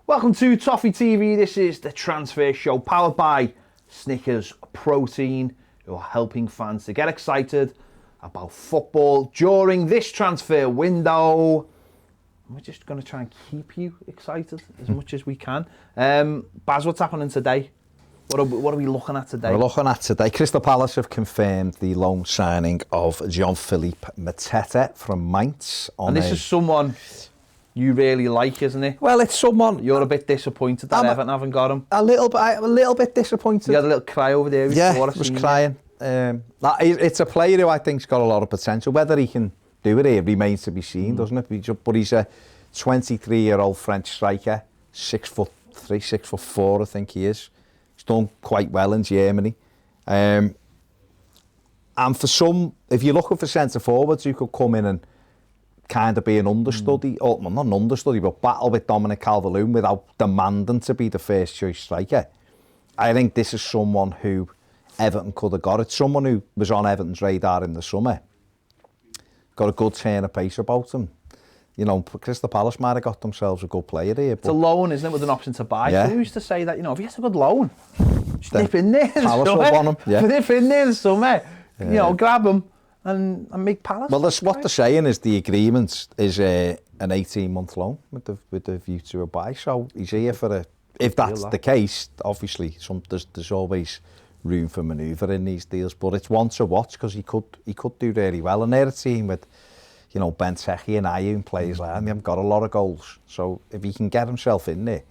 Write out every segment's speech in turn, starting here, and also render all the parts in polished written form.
Welcome to Toffee TV. This is the transfer show powered by Snickers Protein, who are helping fans to get excited about football during this transfer window. We're just going to try and keep you excited as much as we can. Baz, what's happening today? What are we looking at today? We're looking at today. Crystal Palace have confirmed the loan signing of Jean-Philippe Mateta from Mainz. And this is someone you really like, isn't it? Well, it's someone... You're a bit disappointed that Everton haven't got him. A little bit disappointed. You had a little cry over there. Yeah, I was crying. It's a player who I think's got a lot of potential. Whether he can do it here remains to be seen, doesn't it? But he's a 23-year-old French striker, 6'3", 6'4", I think he is. He's done quite well in Germany. And for some, if you're looking for centre forwards who could come in and kind of be an understudy, or well, not an understudy, but battle with Dominic Calvert-Lewin without demanding to be the first choice striker, I think this is someone who Everton could have got. It's someone who was on Everton's radar in the summer. Got a good turn of pace about him. You know, Crystal Palace might have got themselves a good player here. It's a loan, isn't it, with an option to buy? Yeah. So who's to say that, you know, if he gets a good loan, just nip in there Palace will want him, yeah. Nip in there in summer, you know, grab him and make Palace. Well, what they're saying is the agreement is an 18-month loan with the view to a buy. So he's here for a... If that's the case, obviously, there's always room for manoeuvre in these deals, but it's one to watch because he could do really well. And they're a team with, you know, Benteke and Ayew and players like that, and they haven't got a lot of goals. So if he can get himself in there,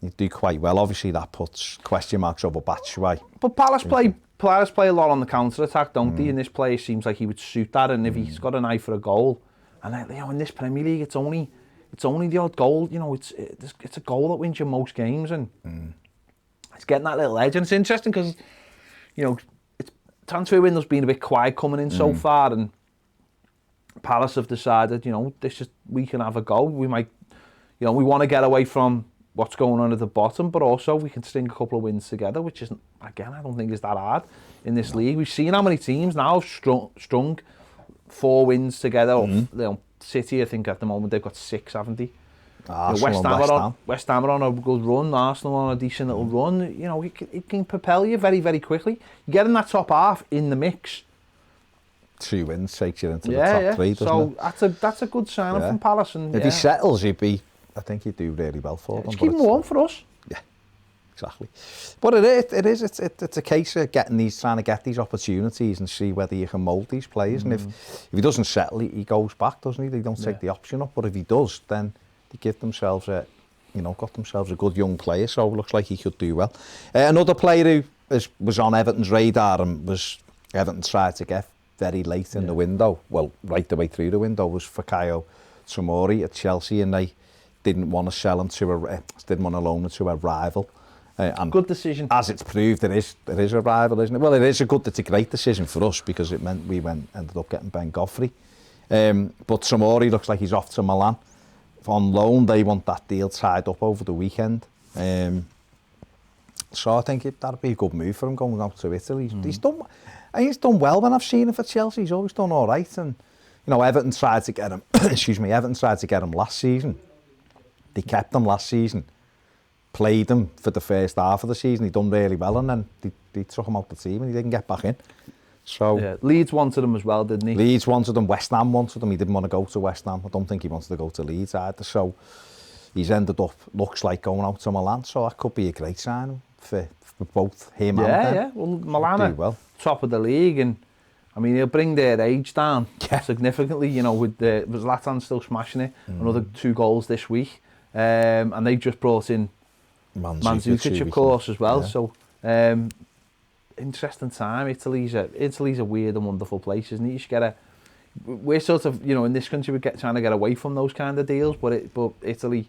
he'd do quite well. Obviously, that puts question marks over Batshuayi. But Palace play a lot on the counter-attack, don't they? And this player seems like he would suit that, and if he's got an eye for a goal, and you know, in this Premier League, it's only the odd goal. You know, it's a goal that wins you most games, and it's getting that little edge. And it's interesting because, you know, transfer window's been a bit quiet coming in so far, and Palace have decided, you know, we can have a go. We might, you know, we want to get away from what's going on at the bottom, but also we can string a couple of wins together, which is, again, I don't think is that hard in this league. We've seen how many teams now have strung 4 wins together. You know, City, I think at the moment they've got 6, haven't they? West Ham are on a good run. Arsenal on a decent little run. You know, it can propel you very, very quickly. You get in that top half in the mix. 2 wins takes you into the top 3, doesn't it? So that's a good sign from Palace. And if he settles, I think he'd do really well for them. Just keep him warm for us. Yeah, exactly. But it's a case of trying to get these opportunities and see whether you can mould these players. And if he doesn't settle, he goes back, doesn't he? They don't take the option up. But if he does, then they got themselves a good young player. So it looks like he could do well. Another player who was on Everton's radar and was Everton tried to get very late in the window, well, right the way through the window, was Fikayo Tomori at Chelsea, and they didn't want to sell him didn't want to loan him to a rival. And good decision. As it's proved, it is a rival, isn't it? Well, it's a great decision for us because it meant we ended up getting Ben Godfrey. But Tomori looks like he's off to Milan on loan. They want that deal tied up over the weekend. So I think that'd be a good move for him going out to Italy. He's done well when I've seen him for Chelsea. He's always done all right. And you know, Everton tried to get him. Everton tried to get him last season. They kept him last season. Played him for the first half of the season. He done really well, and then they took him out the team, and he didn't get back in. So Leeds wanted him as well, didn't he? Leeds wanted him. West Ham wanted him. He didn't want to go to West Ham. I don't think he wanted to go to Leeds either. So he's ended up, looks like, going out to Milan. So that could be a great sign for both him and them. Yeah. Well, Milan are top of the league, and I mean, he'll bring their age down significantly. You know, with Zlatan still smashing it. Another 2 goals this week, and they just brought in Mandzukic, of course, as well. Yeah. So, interesting time. Italy's a weird and wonderful place, isn't it? We're sort of, you know, in this country, we're trying to get away from those kind of deals, but Italy,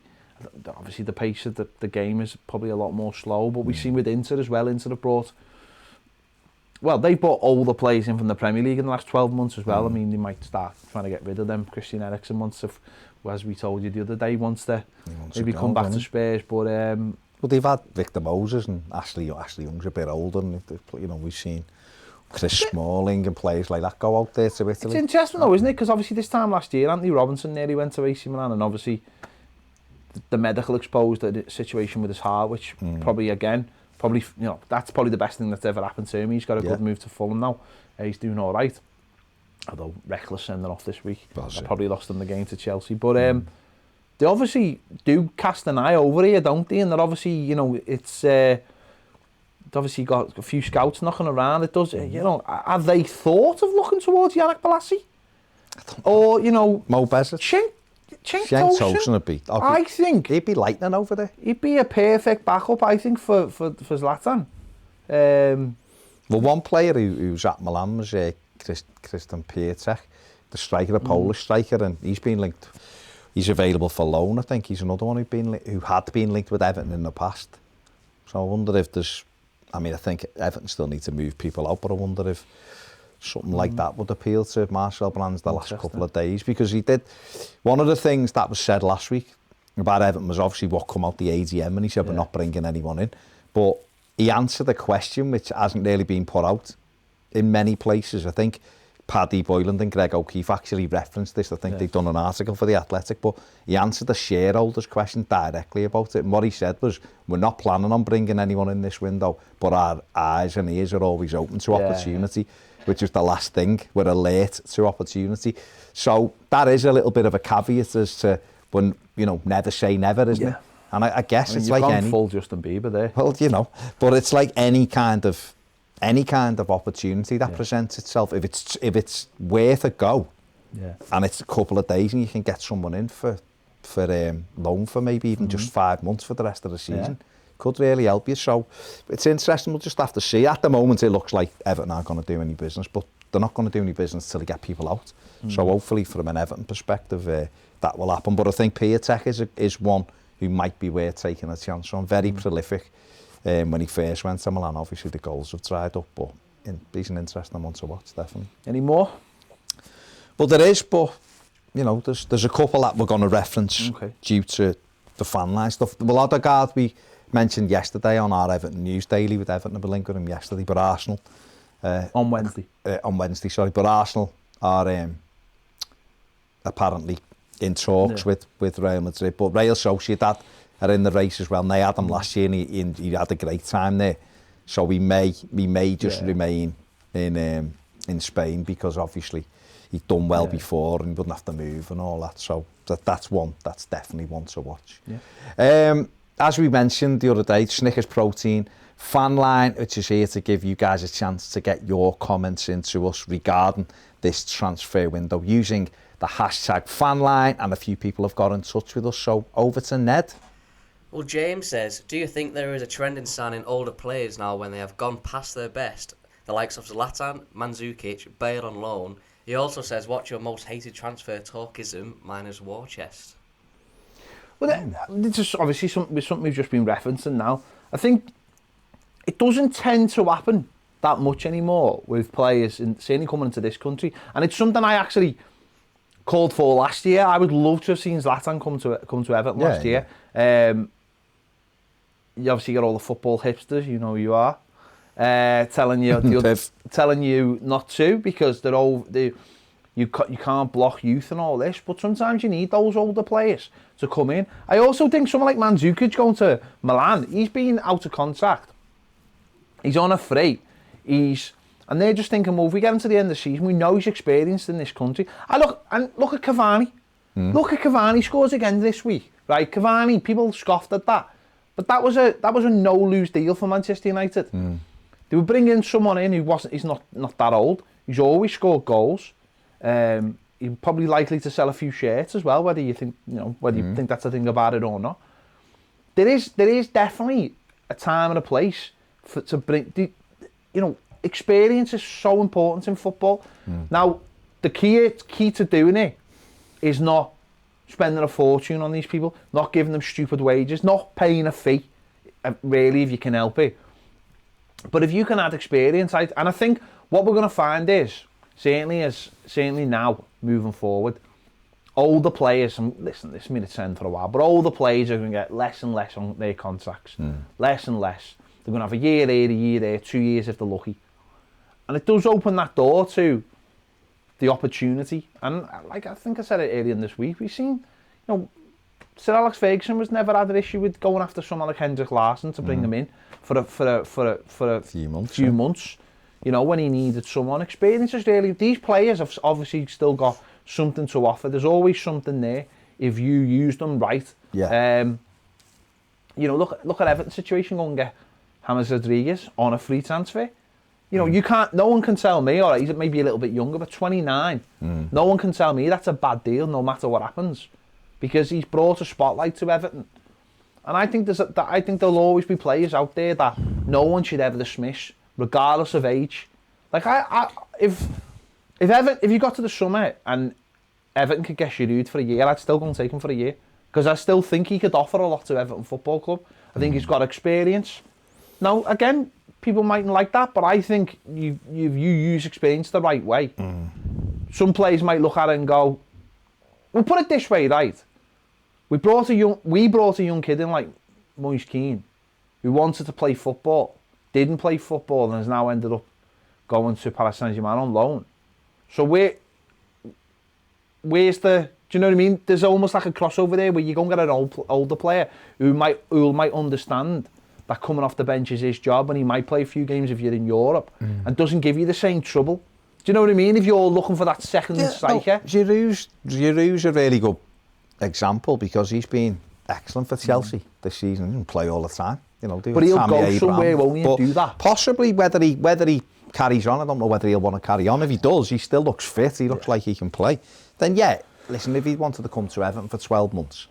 obviously the pace of the game is probably a lot more slow, but we've seen with Inter as well. Inter have brought older players in from the Premier League in the last 12 months as well. I mean, they might start trying to get rid of them. Christian Eriksen wants to, as we told you the other day, wants to maybe come back to Spurs, but well, they've had Victor Moses and Ashley Young's a bit older, and you know, we've seen Chris Smalling and players like that go out there to Italy. It's interesting though, isn't it? Because obviously this time last year, Anthony Robinson nearly went to AC Milan, and obviously the medical exposed situation with his heart, which probably, you know, that's probably the best thing that's ever happened to him. He's got a good move to Fulham now. He's doing all right. Although reckless sending off this week. I probably lost them the game to Chelsea. But they obviously do cast an eye over here, don't they? And they're obviously, you know, it's obviously got a few scouts knocking around. It does, you know, have they thought of looking towards Yannick Bolasie? Or, you know, Mo Bezic? Cenk Tosun would be. I think he'd be lightning over there. He'd be a perfect backup, I think, for Zlatan. Well, one player who's at Milan was Christian Piatek, the striker, the Polish striker, and he's been linked. He's available for loan, I think. He's another one who had been linked with Everton in the past. So I wonder if there's... I mean, I think Everton still need to move people out, but I wonder if something like that would appeal to Marcel Brands the last couple of days, because he did... One of the things that was said last week about Everton was obviously what come out the AGM, and he said we're not bringing anyone in. But he answered a question which hasn't really been put out in many places. I think Paddy Boyland and Greg O'Keefe actually referenced this. I think they've done an article for The Athletic, but he answered the shareholders' question directly about it. And what he said was, we're not planning on bringing anyone in this window, but our eyes and ears are always open to opportunity, which is the last thing. We're alert to opportunity. So that is a little bit of a caveat as to when, you know, never say never, isn't it? And I guess it's like any... full Justin Bieber there. Well, you know, but it's like any kind of opportunity that presents itself. If it's worth a go, and it's a couple of days, and you can get someone in for loan for maybe even just 5 months for the rest of the season, could really help you. So it's interesting. We'll just have to see. At the moment, it looks like Everton aren't going to do any business, but they're not going to do any business till they get people out. So hopefully, from an Everton perspective, that will happen. But I think Piatek is one who might be worth taking a chance on. Very prolific. When he first went to Milan, obviously the goals have dried up, but he's an interesting one to watch, definitely. Any more? Well, there is, but, you know, there's a couple that we're going to reference due to the fan line stuff. Well, Odegaard, we mentioned yesterday on our Everton News Daily with Everton, I linked with him yesterday, but Arsenal... on Wednesday. But Arsenal are apparently in talks with Real Madrid, but Real Sociedad are in the race as well. And they had him last year, and he had a great time there. So we may just remain in Spain, because obviously he'd done well before and he wouldn't have to move and all that. So that's definitely one to watch. As we mentioned the other day, Snickers Protein fan line, which is here to give you guys a chance to get your comments into us regarding this transfer window using the hashtag fanline, and a few people have got in touch with us. So over to Ned. Well, James says, do you think there is a trend in signing older players now when they have gone past their best? The likes of Zlatan, Mandzukic, Bale on loan. He also says, what's your most hated transfer talkism? Mine is war chest. Well, it's just obviously something we've just been referencing now. I think it doesn't tend to happen that much anymore with players, certainly coming into this country. And it's something I actually called for last year. I would love to have seen Zlatan come to Everton last year. You obviously got all the football hipsters, you know who you are, telling you not to, because you can't block youth and all this. But sometimes you need those older players to come in. I also think someone like Mandzukic going to Milan, he's been out of contract. He's on a free. And they're just thinking, well, if we get him to the end of the season, we know he's experienced in this country. Look at Cavani. Look at Cavani, scores again this week. Right, Cavani, people scoffed at that. But that was a no-lose deal for Manchester United. They were bringing someone in he's not that old. He's always scored goals. He's probably likely to sell a few shirts as well, whether you think that's a thing about it or not. There is definitely a time and a place to bring, experience is so important in football. Now, the key to doing it is not spending a fortune on these people, not giving them stupid wages, not paying a fee, really, if you can help it. But if you can add experience, and I think what we're going to find is, certainly now, moving forward, older players, and listen, this may trend for a while, but older players are going to get less and less on their contracts. Less and less. They're going to have a year here, a year there, 2 years if they're lucky. And it does open that door to the opportunity. And like I think I said it earlier in this week, we've seen, Sir Alex Ferguson was never had an issue with going after someone like Hendrik Larsson to bring him in for a few months. You know, when he needed someone. Experience is really... These players have obviously still got something to offer. There's always something there if you use them right. Yeah. You know, look at Everton's situation. Go and get James Rodriguez on a free transfer. You know, you can't... No one can tell me, all right, he's maybe a little bit younger, but 29. No one can tell me that's a bad deal no matter what happens. Because he's brought a spotlight to Everton. And I think I think there'll always be players out there that no one should ever dismiss, regardless of age. Like, if you got to the summer and Everton could get Giroud for a year, I'd still go and take him for a year. Because I still think he could offer a lot to Everton Football Club. I think he's got experience. Now, again, people mightn't like that, but I think you use experience the right way. Some players might look at it and go, we'll put it this way, right? We brought a young kid in like Moise Keane, who wanted to play football, didn't play football, and has now ended up going to Paris Saint-Germain on loan. So where's the... Do you know what I mean? There's almost like a crossover there where you go and get an older player who might understand that coming off the bench is his job, and he might play a few games if you're in Europe and doesn't give you the same trouble. Do you know what I mean? If you're looking for that second striker. No, Giroud's a really good example because he's been excellent for Chelsea this season. He can play all the time. You know, but he'll go somewhere, won't he, and do that? Possibly whether he carries on. I don't know whether he'll want to carry on. If he does, he still looks fit. He looks like he can play. Then yeah, listen, if he wanted to come to Everton for 12 months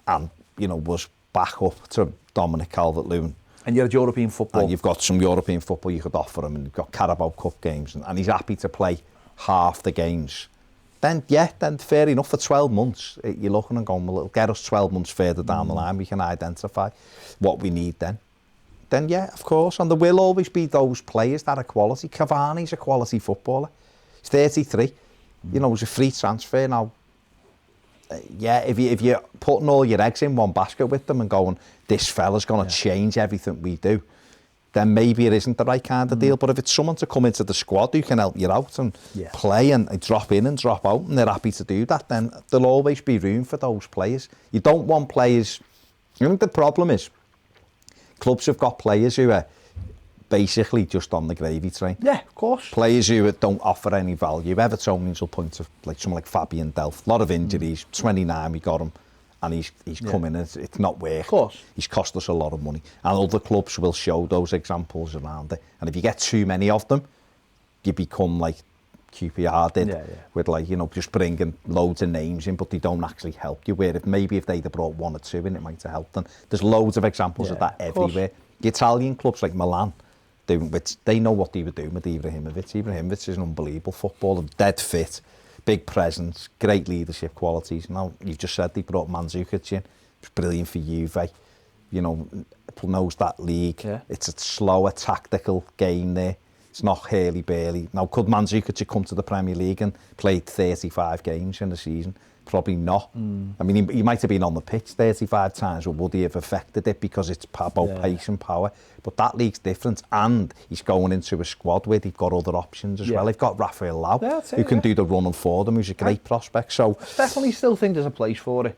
and, you know, was back up to Dominic Calvert-Lewin. And you're at European football. And you've got some European football you could offer him, and you've got Carabao Cup games, and he's happy to play half the games. Then fair enough, for 12 months, you're looking and going, well, it'll get us 12 months further down the line, we can identify what we need then. Then yeah, of course, and there will always be those players that are quality. Cavani's a quality footballer. He's 33. You know, it was a free transfer now. Yeah, if you're putting all your eggs in one basket with them and going, this fella's going to change everything we do, then maybe it isn't the right kind of deal. But if it's someone to come into the squad who can help you out and play and drop in and drop out, and they're happy to do that, then there'll always be room for those players. You don't want players... I think the problem is clubs have got players who are basically just on the gravy train. Yeah, of course. Players who don't offer any value. Evertonians will point to like someone like Fabian Delph. A lot of injuries. 29, we got him, and he's come in. It's not worked. Of course. He's cost us a lot of money. And other clubs will show those examples around it. And if you get too many of them, you become like QPR did, with like, you know, just bringing loads of names in, but they don't actually help you. Where if they'd have brought one or two in, it might have helped them. There's loads of examples of that everywhere. The Italian clubs like Milan, they know what they were doing with Ibrahimovic. Ibrahimovic is an unbelievable footballer, dead fit, big presence, great leadership qualities. Now, you've just said they brought Mandzukic in. It's brilliant for Juve. You know, knows that league. Yeah. It's a slower tactical game there. It's not hurly-burly. Now, could Mandzukic have come to the Premier League and played 35 games in a season? Probably not. I mean, he might have been on the pitch 35 times, but would he have affected it because it's about pace and power? But that league's different, and he's going into a squad where they've got other options as well. They've got Rafael Lau, who can do the running for them, who's a great prospect. So I definitely still think there's a place for it.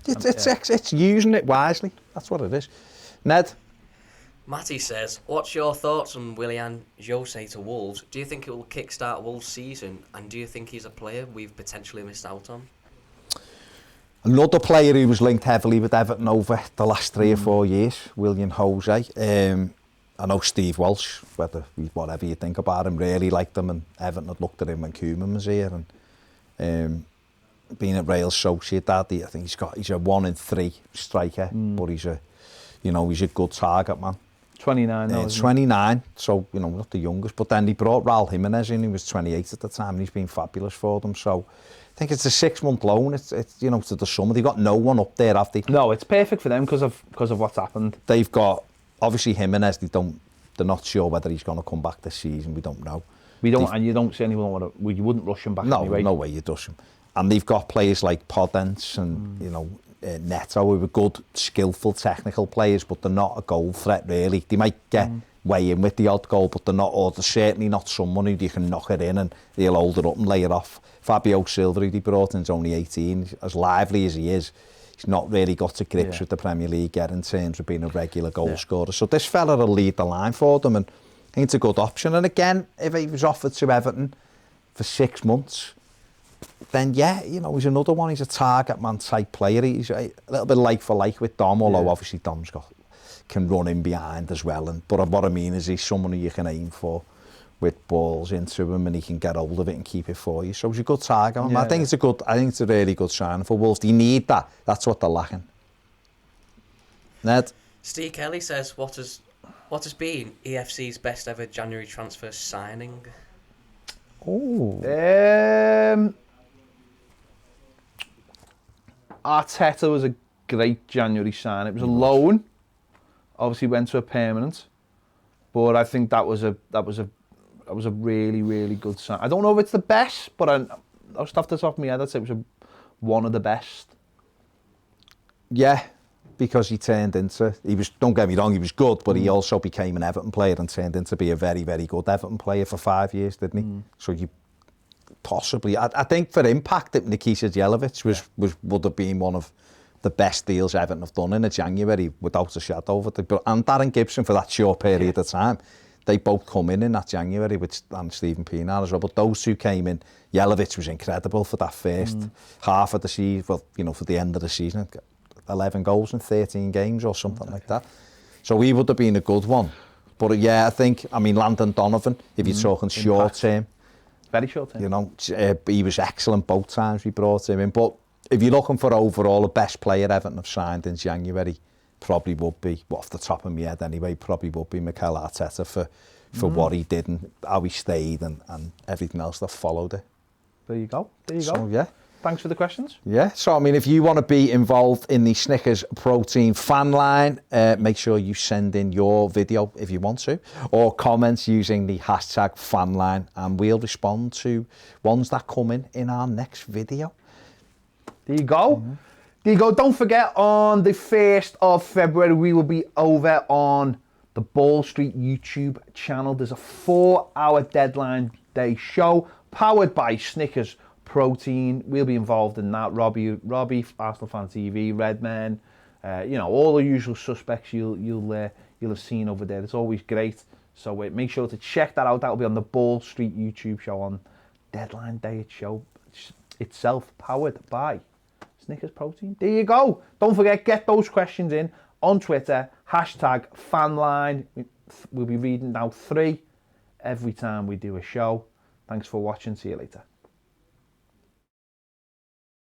It's using it wisely. That's what it is. Ned? Matty says, what's your thoughts on Willian Jose to Wolves? Do you think it will kickstart Wolves' season, and do you think he's a player we've potentially missed out on? Another player who was linked heavily with Everton over the last 3 or 4 years, Willian Jose. I know Steve Walsh, whatever you think about him, really liked him, and Everton had looked at him when Koeman was here, and being at Real Sociedad, I think he's a 1 in 3 striker, but he's a good target man. 29 now, 29, so, you know, not the youngest, but then he brought Raul Jimenez in, he was 28 at the time, and he's been fabulous for them, so I think it's a 6-month loan. It's you know, to the summer. They've got no one up there, have they? No, it's perfect for them because of what's happened. They've got obviously Jimenez. They're not sure whether he's going to come back this season. We don't know. And you don't see anyone you wouldn't rush him back. No, anyway. No way you'd rush him. And they've got players like Podence and you know Neto, who are good, skillful, technical players, but they're not a goal threat really. They might get weigh in with the odd goal, but they're not, or they're certainly not someone who you can knock it in and he'll hold it up and lay it off. Fabio Silva, who they brought in, is only 18. As lively as he is, he's not really got to grips with the Premier League yet in terms of being a regular goal scorer. So this fella will lead the line for them, and I think it's a good option. And again, if he was offered to Everton for 6 months, then yeah, you know, he's another one. He's a target man type player. He's a little bit like for like with Dom, although obviously Dom's can run in behind as well. But what I mean is he's someone who you can aim for with balls into him, and he can get hold of it and keep it for you. So he's a good target. I think it's a really good sign for Wolves. They need that. That's what they're lacking. Ned? Steve Kelly says, what has been EFC's best ever January transfer signing? Arteta was a great January sign. It was a loan. Obviously went to a permanent, but I think that was a really, really good sign. I don't know if it's the best, but I'll just off the top of my head, I'd say it was one of the best. Yeah, because he was, don't get me wrong, he was good, but he also became an Everton player and turned into be a very, very good Everton player for 5 years, didn't he? So you possibly, I think for impact, that Nikita Jelavic would have been one of the best deals Everton have done in a January, without a shadow of it. And Darren Gibson, for that short period of time, they both come in that January, and Stephen Pienaar as well. But those two came in. Jelavic was incredible for that first half of the season, for the end of the season. 11 goals in 13 games or something like that. So he would have been a good one. But yeah, Landon Donovan, if you're talking short term. Very short term. You know, he was excellent both times we brought him in. But if you're looking for overall the best player Everton have signed in January, probably would be, off the top of my head anyway, probably would be Mikel Arteta for what he did and how he stayed and everything else that followed it. There you go. So, yeah. Thanks for the questions. Yeah, so if you want to be involved in the Snickers Protein fan line, make sure you send in your video if you want to, or comments using the hashtag fanline, and we'll respond to ones that come in our next video. There you go. There you go. Don't forget, on the 1st of February, we will be over on the Ball Street YouTube channel. There's a 4-hour deadline day show powered by Snickers Protein. We'll be involved in that. Robbie, Arsenal Fan TV, Redman, all the usual suspects you'll have seen over there. It's always great. So make sure to check that out. That'll be on the Ball Street YouTube show on deadline day show itself, powered by Snickers Protein. There you go. Don't forget, get those questions in on Twitter, hashtag fanline. We'll be reading out 3 every time we do a show. Thanks for watching. See you later.